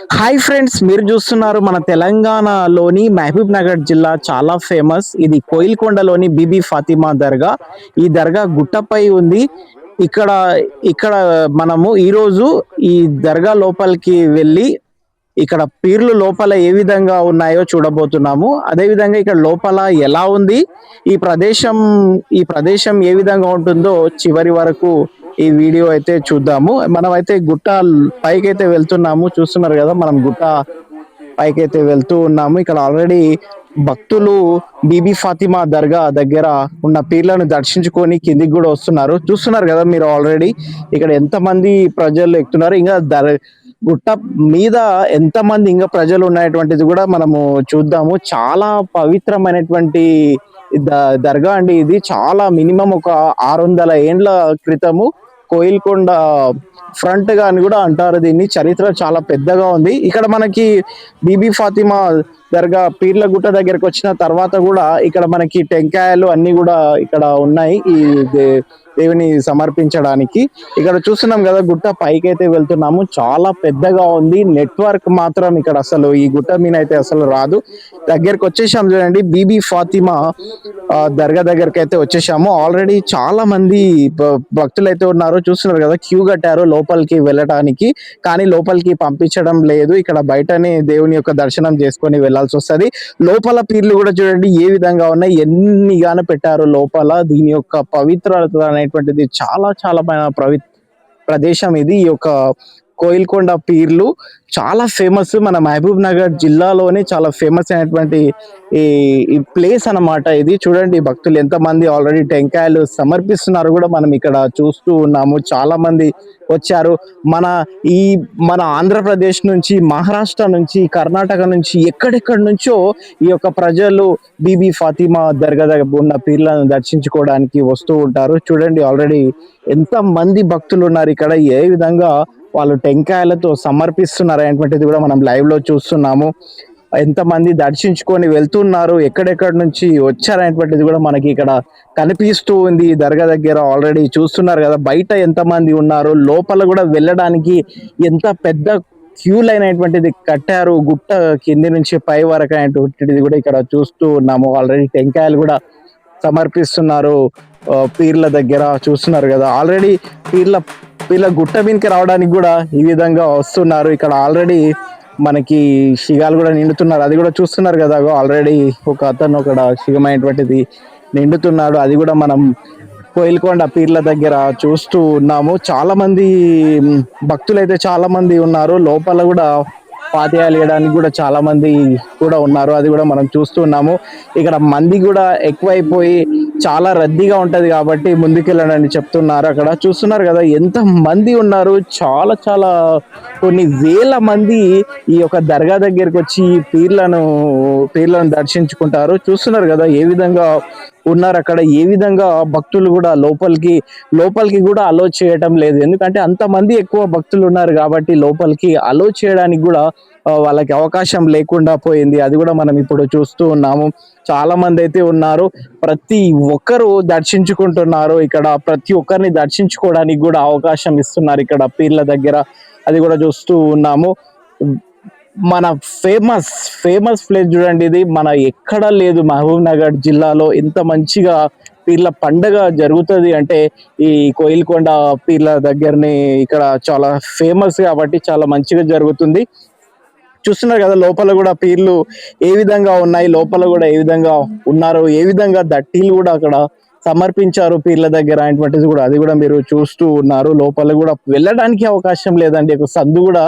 Hi friends, మీరు చూస్తున్నారు మన తెలంగాణలోని మహబూబ్ నగర్ జిల్లా చాలా ఫేమస్. ఇది కోయిల్కొండలోని బీబీ ఫాతిమా దర్గా. ఈ దర్గా గుట్టపై ఉంది. ఇక్కడ ఇక్కడ మనము ఈరోజు ఈ దర్గా లోపలికి వెళ్ళి ఇక్కడ పీర్లు లోపల ఏ విధంగా ఉన్నాయో చూడబోతున్నాము. అదే విధంగా ఇక్కడ లోపల ఎలా ఉంది, ఈ ప్రదేశం ఈ ప్రదేశం ఏ విధంగా ఉంటుందో చివరి వరకు ఈ వీడియో అయితే చూద్దాము. మనం అయితే గుట్ట పైకైతే వెళ్తున్నాము. చూస్తున్నారు కదా, మనం గుట్ట పైకైతే వెళ్తూ ఉన్నాము. ఇక్కడ ఆల్రెడీ భక్తులు బీబీ ఫాతిమా దర్గా దగ్గర ఉన్న పీర్లను దర్శించుకొని కిందికి కూడా వస్తున్నారు. చూస్తున్నారు కదా మీరు ఆల్రెడీ ఇక్కడ ఎంతమంది ప్రజలు ఎక్కుతున్నారు. ఇంకా గుట్ట మీద ఎంతమంది ఇంకా ప్రజలు ఉన్నటువంటిది కూడా మనము చూద్దాము. చాలా పవిత్రమైనటువంటి దర్గా అండి. ఇది చాలా మినిమం ఒక 600 ఏండ్ల క్రితము కోయిల్కొండ ఫ్రంట్ గా అని కూడా అంటారు దీన్ని. చరిత్ర చాలా పెద్దగా ఉంది. ఇక్కడ మనకి బీబీ ఫాతిమా దర్గా పీర్ల గుట్ట దగ్గరకు వచ్చిన తర్వాత కూడా ఇక్కడ మనకి టెంకాయలు అన్ని కూడా ఇక్కడ ఉన్నాయి ఈ దేవుని సమర్పించడానికి. ఇక్కడ చూస్తున్నాం కదా, గుట్ట పైకి అయితే వెళ్తున్నాము. చాలా పెద్దగా ఉంది. నెట్వర్క్ మాత్రం ఇక్కడ అసలు ఈ గుట్ట మీద అయితే అసలు రాదు. దగ్గరకు వచ్చేసాం చూడండి, బీబీ ఫాతిమా దర్గా దగ్గరకు అయితే వచ్చేసాము. ఆల్రెడీ చాలా మంది భక్తులు అయితే ఉన్నారు. చూస్తున్నారు కదా, క్యూ కట్టారు లోపలికి వెళ్ళటానికి. కానీ లోపలికి పంపించడం లేదు. ఇక్కడ బయటనే దేవుని యొక్క దర్శనం చేసుకొని వెళ్లాల్సి వస్తుంది. లోపల పీర్లు కూడా చూడండి ఏ విధంగా ఉన్నాయి, ఎన్నిగానో పెట్టారు లోపల. దీని యొక్క పవిత్రత అనేటువంటిది చాలా చాలా ప్రదేశం ఇది. ఈ యొక్క కోయిల్కొండ పీర్లు చాలా ఫేమస్. మన మహబూబ్ నగర్ జిల్లాలోనే చాలా ఫేమస్ అయినటువంటి ఈ ప్లేస్ అన్నమాట ఇది. చూడండి భక్తులు ఎంతమంది ఆల్రెడీ టెంకాయలు సమర్పిస్తున్నారు కూడా మనం ఇక్కడ చూస్తూ ఉన్నాము. చాలా మంది వచ్చారు. మన ఆంధ్రప్రదేశ్ నుంచి, మహారాష్ట్ర నుంచి, కర్ణాటక నుంచి, ఎక్కడెక్కడి నుంచో ఈ యొక్క ప్రజలు బీబీ ఫాతిమా దర్గా దగ్గర ఉన్న పీర్లను దర్శించుకోవడానికి వస్తూ ఉంటారు. చూడండి ఆల్రెడీ ఎంత మంది భక్తులు ఉన్నారు ఇక్కడ, ఏ విధంగా వాళ్ళు టెంకాయలతో సమర్పిస్తున్నారు అనేటువంటిది కూడా మనం లైవ్ లో చూస్తున్నాము. ఎంతమంది దర్శించుకొని వెళ్తున్నారు, ఎక్కడెక్కడి నుంచి వచ్చారనేటువంటిది కూడా మనకి ఇక్కడ కనిపిస్తూ ఉంది. దర్గా దగ్గర ఆల్రెడీ చూస్తున్నారు కదా, బయట ఎంతమంది ఉన్నారు, లోపల కూడా వెళ్ళడానికి ఎంత పెద్ద క్యూ లైన్ అనేటువంటిది కట్టారు. గుట్ట కింది నుంచి పై వరకు అనేటువంటిది కూడా ఇక్కడ చూస్తూ ఉన్నాము. ఆల్రెడీ టెంకాయలు కూడా సమర్పిస్తున్నారు పీర్ల దగ్గర. చూస్తున్నారు కదా, ఆల్రెడీ పీర్ల గుట్ట మీదకి రావడానికి కూడా ఈ విధంగా వస్తున్నారు. ఇక్కడ ఆల్రెడీ మనకి శిగాలు కూడా నిండుతున్నారు. అది కూడా చూస్తున్నారు కదా, ఆల్రెడీ ఒక అతను అక్కడ శిగమైనటువంటిది నిండుతున్నాడు. అది కూడా మనం కోయిల్కొండ పీర్ల దగ్గర చూస్తూ ఉన్నాము. చాలా మంది భక్తులు అయితే చాలా మంది ఉన్నారు. లోపల కూడా పాతయాలు వేయడానికి కూడా చాలా మంది కూడా ఉన్నారు. అది కూడా మనం చూస్తున్నాము. ఇక్కడ మంది కూడా ఎక్కువైపోయి చాలా రద్దీగా ఉంటది కాబట్టి ముందుకెళ్ళండి చెప్తున్నారు. అక్కడ చూస్తున్నారు కదా ఎంత మంది ఉన్నారు. చాలా చాలా కొన్ని వేల మంది ఈ యొక్క దర్గా దగ్గరికి వచ్చి పీర్లను దర్శించుకుంటారు. చూస్తున్నారు కదా ఏ విధంగా ఉన్నారు అక్కడ, ఏ విధంగా భక్తులు కూడా లోపలికి కూడా అలో చేయటం లేదు. ఎందుకంటే అంతమంది ఎక్కువ భక్తులు ఉన్నారు కాబట్టి లోపలికి అలో చేయడానికి కూడా వాళ్ళకి అవకాశం లేకుండా పోయింది. అది కూడా మనం ఇప్పుడు చూస్తూ ఉన్నాము. చాలా మంది అయితే ఉన్నారు. ప్రతి ఒక్కరు దర్శించుకుంటున్నారు. ఇక్కడ ప్రతి ఒక్కరిని దర్శించుకోవడానికి కూడా అవకాశం ఇస్తున్నారు ఇక్కడ పీర్ల దగ్గర. అది కూడా చూస్తూ ఉన్నాము. మన ఫేమస్ ప్లేస్ చూడండి ఇది. మన ఎక్కడ లేదు మహబూబ్ నగర్ జిల్లాలో ఇంత మంచిగా పీర్ల పండగ జరుగుతుంది అంటే ఈ కోయిల్కొండ పీర్ల దగ్గరనే. ఇక్కడ చాలా ఫేమస్ కాబట్టి చాలా మంచిగా జరుగుతుంది. చూస్తున్నారు కదా, లోపల కూడా పీర్లు ఏ విధంగా ఉన్నాయి, లోపల కూడా ఏ విధంగా ఉన్నారు, ఏ విధంగా దట్టీలు కూడా అక్కడ సమర్పించారు పీర్ల దగ్గర అనేటువంటిది కూడా అది కూడా మీరు చూస్తూ ఉన్నారు. లోపల కూడా వెళ్ళడానికి అవకాశం లేదండి. ఒక సందు కూడా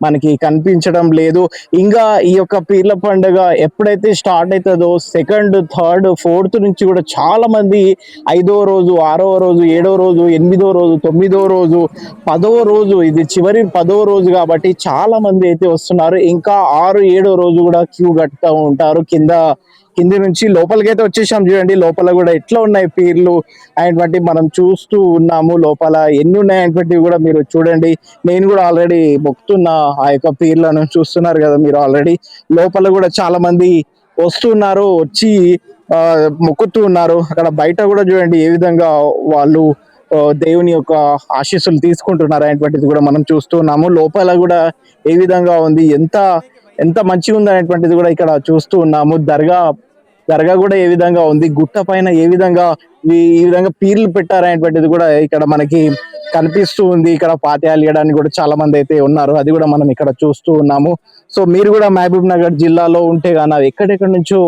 మనకి కనిపించడం లేదు. ఇంకా ఈ యొక్క పీర్ల పండుగ ఎప్పుడైతే స్టార్ట్ అవుతుందో 2nd, 3rd, 4th నుంచి కూడా చాలా మంది 5వ రోజు, 6వ రోజు, 7వ రోజు, 8వ రోజు, 9వ రోజు, 10వ రోజు, ఇది చివరి 10వ రోజు కాబట్టి చాలా మంది అయితే వస్తున్నారు. ఇంకా 6, 7వ రోజు కూడా క్యూ కట్టుతూ ఉంటారు. కింది నుంచి లోపలికైతే వచ్చేసాం. చూడండి లోపల కూడా ఎట్లా ఉన్నాయి పీర్లు అనేటువంటి మనం చూస్తూ ఉన్నాము. లోపల ఎన్ని ఉన్నాయనేటువంటివి కూడా మీరు చూడండి. నేను కూడా ఆల్రెడీ మొక్కుతున్న ఆ యొక్క పీర్లను చూస్తున్నారు కదా మీరు. ఆల్రెడీ లోపల కూడా చాలా మంది వస్తున్నారు, వచ్చి మొక్కుతూ ఉన్నారు. అక్కడ బయట కూడా చూడండి ఏ విధంగా వాళ్ళు దేవుని యొక్క ఆశీస్సులు తీసుకుంటున్నారు అనేటువంటిది కూడా మనం చూస్తూ ఉన్నాము. లోపల కూడా ఏ విధంగా ఉంది, ఎంత ఎంత మంచిగా ఉంది అనేటువంటిది కూడా ఇక్కడ చూస్తూ ఉన్నాము. దర్గా దర్గా కూడా ఏ విధంగా ఉంది, గుట్ట పైన ఏ విధంగా ఈ విధంగా పీర్లు పెట్టారనేటువంటిది కూడా ఇక్కడ మనకి కనిపిస్తూ ఉంది. ఇక్కడ పాత్యాలు ఇవ్వడానికి కూడా చాలా మంది అయితే ఉన్నారు, అది కూడా మనం ఇక్కడ చూస్తూ ఉన్నాము. సో మీరు కూడా మహబూబ్ నగర్ జిల్లాలో ఉంటే గాన, ఎక్కడెక్కడి నుంచో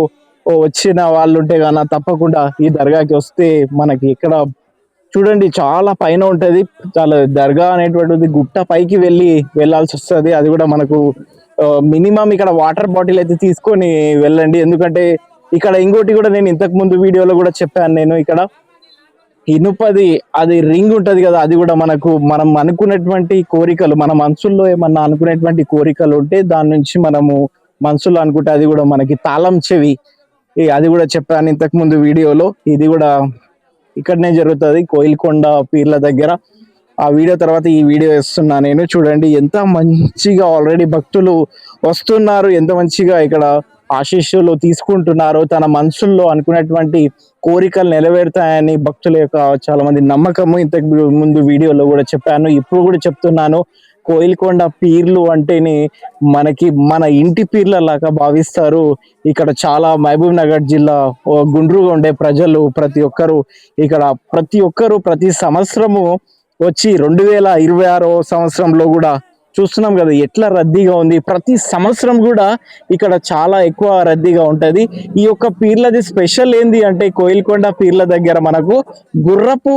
వచ్చిన వాళ్ళు ఉంటే గాన తప్పకుండా ఈ దర్గాకి వస్తే మనకి ఇక్కడ చూడండి చాలా పైన ఉంటది. చాలా దర్గా అనేటువంటిది గుట్ట పైకి వెళ్ళాల్సి వస్తుంది. అది కూడా మనకు మినిమం ఇక్కడ వాటర్ బాటిల్ అయితే తీసుకొని వెళ్ళండి. ఎందుకంటే ఇక్కడ ఇంకోటి కూడా నేను ఇంతకు ముందు వీడియోలో కూడా చెప్పాను, నేను ఇక్కడ ఇనుపది అది రింగ్ ఉంటది కదా, అది కూడా మనం అనుకున్నటువంటి కోరికలు, మన మనసుల్లో ఏమన్నా అనుకునేటువంటి కోరికలు ఉంటే దాని నుంచి మనము మనసులో అనుకుంటే అది కూడా మనకి తాళం చెవి, అది కూడా చెప్పాను ఇంతకు ముందు వీడియోలో. ఇది కూడా ఇక్కడనే జరుగుతుంది, కోయిల్కొండ పీర్ల దగ్గర. ఆ వీడియో తర్వాత ఈ వీడియో ఇస్తున్నా నేను. చూడండి ఎంత మంచిగా ఆల్రెడీ భక్తులు వస్తున్నారు, ఎంత మంచిగా ఇక్కడ ఆశీస్సులు తీసుకుంటున్నారు. తన మనసుల్లో అనుకున్నటువంటి కోరికలు నెరవేరుతాయని భక్తుల యొక్క చాలా మంది నమ్మకము. ఇంతకు ముందు వీడియోలో కూడా చెప్పాను, ఇప్పుడు కూడా చెప్తున్నాను. కోయిల్కొండ పీర్లు అంటేనే మన ఇంటి పీర్ల లాగా భావిస్తారు. ఇక్కడ చాలా మహబూబ్ నగర్ జిల్లా గుండ్రుగా ఉండే ప్రజలు ప్రతి ఒక్కరు ప్రతి సంవత్సరము వచ్చి 2026 సంవత్సరంలో కూడా చూస్తున్నాం కదా ఎట్లా రద్దీగా ఉంది. ప్రతి సంవత్సరం కూడా ఇక్కడ చాలా ఎక్కువ రద్దీగా ఉంటది. ఈ యొక్క పీర్లది స్పెషల్ ఏంది అంటే, కోయిల్కొండ పీర్ల దగ్గర మనకు గుర్రపు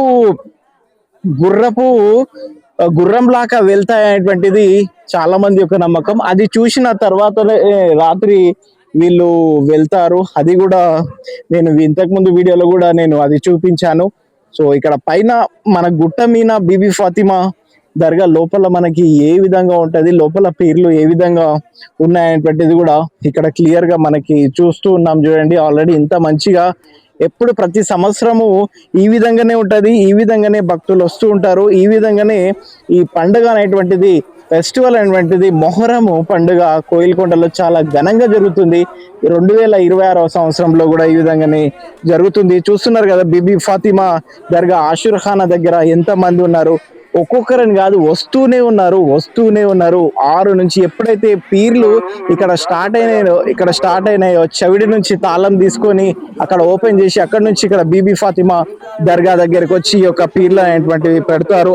గుర్రం లాగా వెళ్తాయనేటువంటిది చాలా మంది యొక్క నమ్మకం. అది చూసిన తర్వాతనే రాత్రి వీళ్ళు వెళ్తారు. అది కూడా నేను ఇంతకు ముందు వీడియోలో కూడా నేను అది చూపించాను. సో ఇక్కడ పైన మన గుట్ట మీద బీబీ ఫాతిమా దర్గా లోపల మనకి ఏ విధంగా ఉంటది, లోపల పీర్లు ఏ విధంగా ఉన్నాయనేటువంటిది కూడా ఇక్కడ క్లియర్ గా మనకి చూస్తూ ఉన్నాం. చూడండి ఆల్రెడీ ఇంత మంచిగా ఎప్పుడు ప్రతి సంవత్సరము ఈ విధంగానే ఉంటది, ఈ విధంగానే భక్తులు వస్తూ ఉంటారు. ఈ విధంగానే ఈ పండుగ అనేటువంటిది, ఫెస్టివల్ అనేటువంటిది, మొహరము పండుగ కోయిల్కొండలో చాలా ఘనంగా జరుగుతుంది. 2026 సంవత్సరంలో కూడా ఈ విధంగానే జరుగుతుంది. చూస్తున్నారు కదా బీబీ ఫాతిమా దర్గా ఆషుర్ఖానా దగ్గర ఎంత మంది ఉన్నారు. ఒక్కొక్కరని కాదు, వస్తూనే ఉన్నారు. 6 నుంచి ఎప్పుడైతే పీర్లు ఇక్కడ స్టార్ట్ అయినాయో చెవిడి నుంచి తాళం తీసుకొని అక్కడ ఓపెన్ చేసి అక్కడ నుంచి ఇక్కడ బీబీ ఫాతిమా దర్గా దగ్గరికి వచ్చి ఈ యొక్క పీర్లు అనేటువంటివి పెడతారు.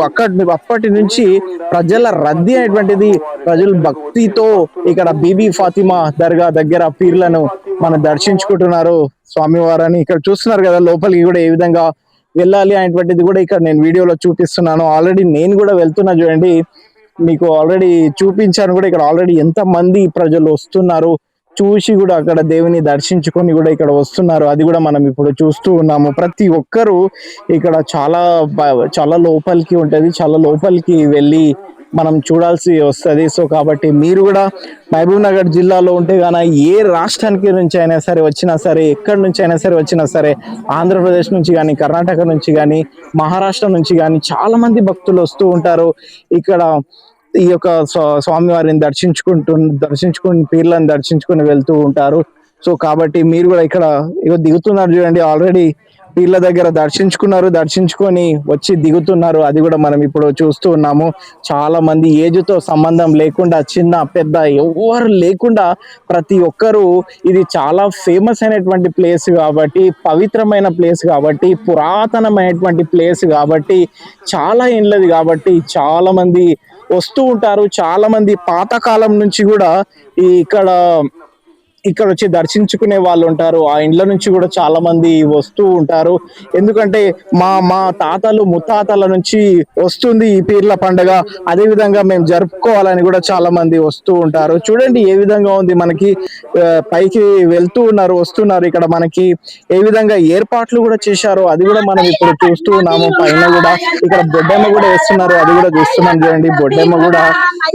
అప్పటి నుంచి ప్రజల రద్దీ అనేటువంటిది, ప్రజలు భక్తితో ఇక్కడ బీబీ ఫాతిమా దర్గా దగ్గర పీర్లను మనం దర్శించుకుంటున్నారు స్వామివారని. ఇక్కడ చూస్తున్నారు కదా లోపలికి కూడా ఏ విధంగా వెళ్ళాలి అనేటువంటిది కూడా ఇక్కడ నేను వీడియోలో చూపిస్తున్నాను. ఆల్రెడీ నేను కూడా వెళ్తున్నా, చూడండి మీకు ఆల్రెడీ చూపించాను కూడా. ఇక్కడ ఆల్రెడీ ఎంత మంది ప్రజలు వస్తున్నారు, చూసి కూడా అక్కడ దేవుని దర్శించుకొని కూడా ఇక్కడ వస్తున్నారు. అది కూడా మనం ఇప్పుడు చూస్తూ ఉన్నాము. ప్రతి ఒక్కరు ఇక్కడ చాలా లోపలికి ఉంటది, చాలా లోపలికి వెళ్ళి మనం చూడాల్సి వస్తుంది. సో కాబట్టి మీరు కూడా మహబూబ్ నగర్ జిల్లాలో ఉంటే గాన, ఏ రాష్ట్రానికి నుంచి అయినా సరే వచ్చినా సరే, ఎక్కడి నుంచి అయినా సరే వచ్చినా సరే, ఆంధ్రప్రదేశ్ నుంచి కానీ, కర్ణాటక నుంచి కానీ, మహారాష్ట్ర నుంచి కానీ చాలా మంది భక్తులు వస్తూ ఉంటారు. ఇక్కడ ఈ యొక్క స్వామివారిని దర్శించుకుని పీర్లను దర్శించుకుని వెళ్తూ ఉంటారు. సో కాబట్టి మీరు కూడా ఇక్కడ దిగుతున్నారు, చూడండి ఆల్రెడీ పీర్ల దగ్గర దర్శించుకొని వచ్చి దిగుతున్నారు. అది కూడా మనం ఇప్పుడు చూస్తూ ఉన్నాము. చాలా మంది ఏజ్తో సంబంధం లేకుండా, చిన్న పెద్ద ఎవరు లేకుండా ప్రతి ఒక్కరూ, ఇది చాలా ఫేమస్ అయినటువంటి ప్లేస్ కాబట్టి, పవిత్రమైన ప్లేస్ కాబట్టి, పురాతనమైనటువంటి ప్లేస్ కాబట్టి, చాలా ఇండ్లది కాబట్టి చాలా మంది వస్తూ ఉంటారు. చాలా మంది పాతకాలం నుంచి కూడా ఇక్కడ వచ్చి దర్శించుకునే వాళ్ళు ఉంటారు. ఆ ఇండ్ల నుంచి కూడా చాలా మంది వస్తూ ఉంటారు. ఎందుకంటే మా తాతలు ముత్తాతల నుంచి వస్తుంది ఈ పీర్ల పండుగ, అదే విధంగా మేము జరుపుకోవాలని కూడా చాలా మంది వస్తూ ఉంటారు. చూడండి ఏ విధంగా ఉంది, మనకి పైకి వస్తున్నారు. ఇక్కడ మనకి ఏ విధంగా ఏర్పాట్లు కూడా చేశారో అది కూడా మనం ఇప్పుడు చూస్తూ ఉన్నాము. పైన కూడా ఇక్కడ బొడ్డెమ్మ కూడా వేస్తున్నారు, అది కూడా చూస్తున్నాం. చూడండి బొడ్డెమ్మ కూడా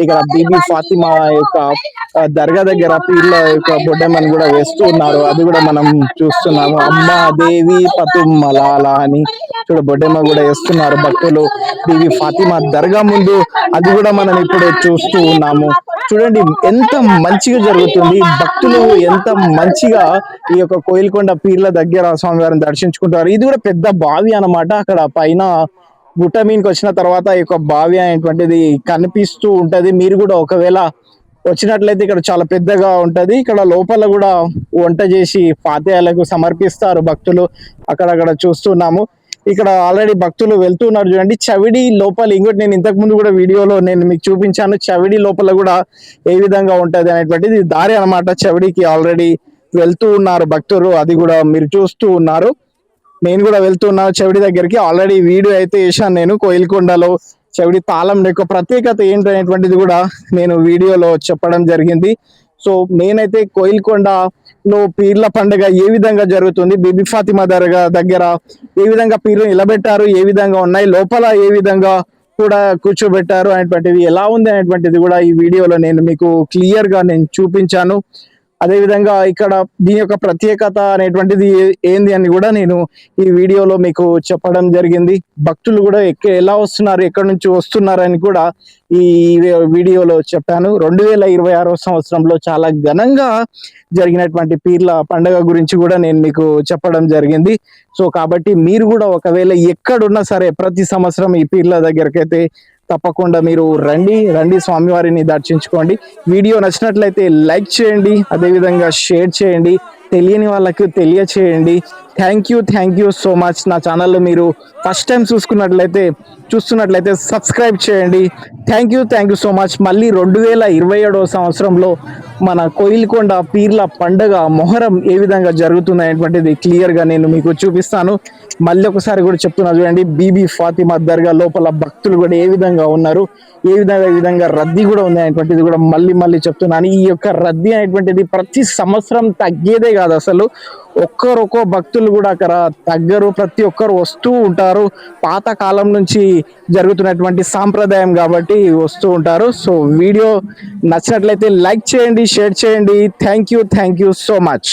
ఇక్కడ బీబీ ఫాతిమా యొక్క దర్గా దగ్గర పీర్ల యొక్క బొడ్డెమ్మని కూడా వేస్తూ ఉన్నారు. అది కూడా మనం చూస్తున్నాము. అమ్మా దేవి పతుమ్మలాల అని బొడ్డెమ్మ కూడా వేస్తున్నారు భక్తులు బీబీ ఫాతిమా దర్గా ముందు. అది కూడా మనం ఇప్పుడు చూస్తూ ఉన్నాము. చూడండి ఎంత మంచిగా జరుగుతుంది, భక్తులు ఎంత మంచిగా ఈ యొక్క కోయిల్కొండ పీర్ల దగ్గర స్వామివారిని దర్శించుకుంటారు. ఇది కూడా పెద్ద బావి అన్నమాట. అక్కడ పైన గుట్ట మీదకి వచ్చిన తర్వాత ఈ యొక్క బావి అనేటువంటిది కనిపిస్తూ ఉంటది. మీరు కూడా ఒకవేళ వచ్చినట్లయితే ఇక్కడ చాలా పెద్దగా ఉంటది. ఇక్కడ లోపల కూడా వంట చేసి ఫాతిహాలకు సమర్పిస్తారు భక్తులు. అక్కడక్కడ చూస్తున్నాము. ఇక్కడ ఆల్రెడీ భక్తులు వెళ్తున్నారు చూడండి. చవిడి లోపల ఇంకోటి నేను ఇంతకు ముందు కూడా వీడియోలో నేను మీకు చూపించాను. చవిడి లోపల కూడా ఏ విధంగా ఉంటది అనేటువంటిది దారి అన్నమాట. చవిడికి ఆల్రెడీ వెళ్తూ ఉన్నారు భక్తులు, అది కూడా మీరు చూస్తూ ఉన్నారు. నేను కూడా వెళ్తున్నాను చవిడి దగ్గరికి. ఆల్రెడీ వీడియో అయితే చేశాను నేను. కోయిల్కొండలో చవిడి తాళం యొక్క ప్రత్యేకత ఏంటనేటువంటిది కూడా నేను వీడియోలో చెప్పడం జరిగింది. సో నేనైతే కోయిల్కొండలో పీర్ల పండుగ ఏ విధంగా జరుగుతుంది, బీబీ ఫాతిమా దర్గా దగ్గర ఏ విధంగా పీర్లు నిలబెట్టారు, ఏ విధంగా ఉన్నాయి, లోపల ఏ విధంగా కూడా కూర్చోబెట్టారు అనేటువంటిది ఎలా ఉంది అనేటువంటిది కూడా ఈ వీడియోలో నేను మీకు క్లియర్ గా నేను చూపించాను. అదే విధంగా ఇక్కడ దీని యొక్క ప్రత్యేకత అనేటువంటిది ఏంది అని కూడా నేను ఈ వీడియోలో మీకు చెప్పడం జరిగింది. భక్తులు కూడా ఎలా వస్తున్నారు, ఎక్కడి నుంచి వస్తున్నారు అని కూడా ఈ వీడియోలో చెప్పాను. 2026 సంవత్సరంలో చాలా ఘనంగా జరిగినటువంటి పీర్ల పండుగ గురించి కూడా నేను మీకు చెప్పడం జరిగింది. సో కాబట్టి మీరు కూడా ఒకవేళ ఎక్కడున్నా సరే ప్రతి సంవత్సరం ఈ పీర్ల దగ్గరకైతే తప్పకుండా మీరు రండి స్వామివారిని దర్శించుకోండి. వీడియో నచ్చినట్లయితే లైక్ చేయండి, అదేవిధంగా షేర్ చేయండి, తెలియని వాళ్ళకు తెలియచేయండి. Thank you so much. నా ఛానల్లో మీరు ఫస్ట్ టైం చూస్తున్నట్లయితే సబ్స్క్రైబ్ చేయండి. Thank you so much. మళ్ళీ 2027 సంవత్సరంలో మన కోయిల్కొండ పీర్ల పండుగ మొహరం ఏ విధంగా జరుగుతుంది అనేటువంటిది క్లియర్గా నేను మీకు చూపిస్తాను. మళ్ళీ ఒకసారి కూడా చెప్తున్నా చూడండి, బీబీ ఫాతిమా దర్గా లోపల భక్తులు కూడా ఏ విధంగా ఉన్నారు, ఏ విధంగా రద్దీ కూడా ఉంది అనేటువంటిది కూడా మళ్ళీ చెప్తున్నాను. ఈ యొక్క రద్దీ అనేటువంటిది ప్రతి సంవత్సరం తగ్గేదే కాదు. అసలు ఒక్కరొక్క భక్తులు కూడా అక్కడ తగ్గరు, ప్రతి ఒక్కరు వస్తూ ఉంటారు. పాత కాలం నుంచి జరుగుతున్నటువంటి సాంప్రదాయం కాబట్టి వస్తూ ఉంటారు. సో వీడియో నచ్చినట్లయితే లైక్ చేయండి, షేర్ చేయండి. Thank you so much.